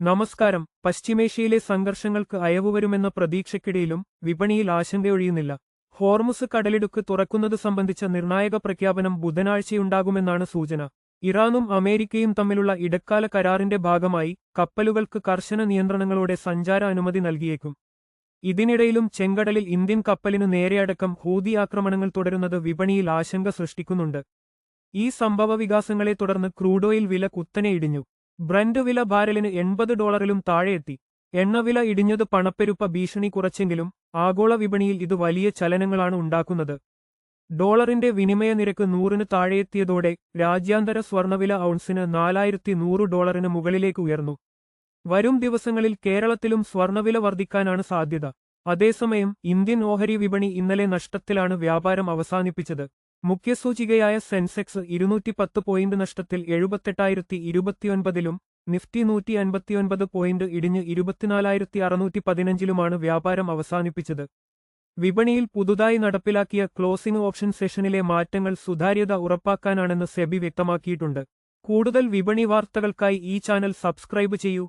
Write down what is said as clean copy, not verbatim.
നമസ്കാരം. പശ്ചിമേഷ്യയിലെ സംഘർഷങ്ങൾക്ക് അയവുവരുമെന്ന പ്രതീക്ഷയ്ക്കിടയിലും വിപണിയിൽ ആശങ്കയൊഴിയുന്നില്ല. ഹോർമുസ് കടലിടുക്ക് തുറക്കുന്നത് സംബന്ധിച്ച നിർണായക പ്രഖ്യാപനം ബുധനാഴ്ചയുണ്ടാകുമെന്നാണ് സൂചന. ഇറാനും അമേരിക്കയും തമ്മിലുള്ള ഇടക്കാല കരാറിന്റെ ഭാഗമായി കപ്പലുകൾക്ക് കർശന നിയന്ത്രണങ്ങളോടെ സഞ്ചാര അനുമതി നൽകിയേക്കും. ഇതിനിടയിലും ചെങ്കടലിൽ ഇന്ത്യൻ കപ്പലിനു നേരെയടക്കം ഹൂതി ആക്രമണങ്ങൾ തുടരുന്നത് വിപണിയിൽ ആശങ്ക സൃഷ്ടിക്കുന്നുണ്ട്. ഈ സംഭവവികാസങ്ങളെ തുടർന്ന് ക്രൂഡ് ഓയിൽ വില കുത്തനെ ഇടിഞ്ഞു. ബ്രന്റ് വില ബാരലിന് $80 താഴെയെത്തി. എണ്ണവില ഇടിഞ്ഞത് പണപ്പെരുപ്പ ഭീഷണി കുറച്ചെങ്കിലും ആഗോള വിപണിയിൽ ഇത് വലിയ ചലനങ്ങളാണ് ഉണ്ടാക്കുന്നത്. ഡോളറിന്റെ വിനിമയ നിരക്ക് 100-ന് താഴെയെത്തിയതോടെ രാജ്യാന്തര സ്വർണ്ണവില ഔൺസിന് $4100 മുകളിലേക്ക് ഉയർന്നു. വരും ദിവസങ്ങളിൽ കേരളത്തിലും സ്വർണ്ണവില വർദ്ധിക്കാനാണ് സാധ്യത. അതേസമയം ഇന്ത്യൻ ഓഹരി വിപണി ഇന്നലെ നഷ്ടത്തിലാണ് വ്യാപാരം അവസാനിപ്പിച്ചത്. മുഖ്യസൂചികയായ സെൻസെക്സ് 210 പോയിന്റ് നഷ്ടത്തിൽ 78,029-ലും നിഫ്റ്റി 159 പോയിന്റ് ഇടിഞ്ഞ് 24,615-ലുമാണ് വ്യാപാരം അവസാനിപ്പിച്ചത്. വിപണിയിൽ പുതുതായി നടപ്പിലാക്കിയ ക്ലോസിംഗ് ഓപ്ഷൻ സെഷനിലെ മാറ്റങ്ങൾ സുതാര്യത ഉറപ്പാക്കാനാണെന്ന് സെബി വ്യക്തമാക്കിയിട്ടുണ്ട്. കൂടുതൽ വിപണി വാർത്തകൾക്കായി ഈ ചാനൽ സബ്സ്ക്രൈബ് ചെയ്യൂ.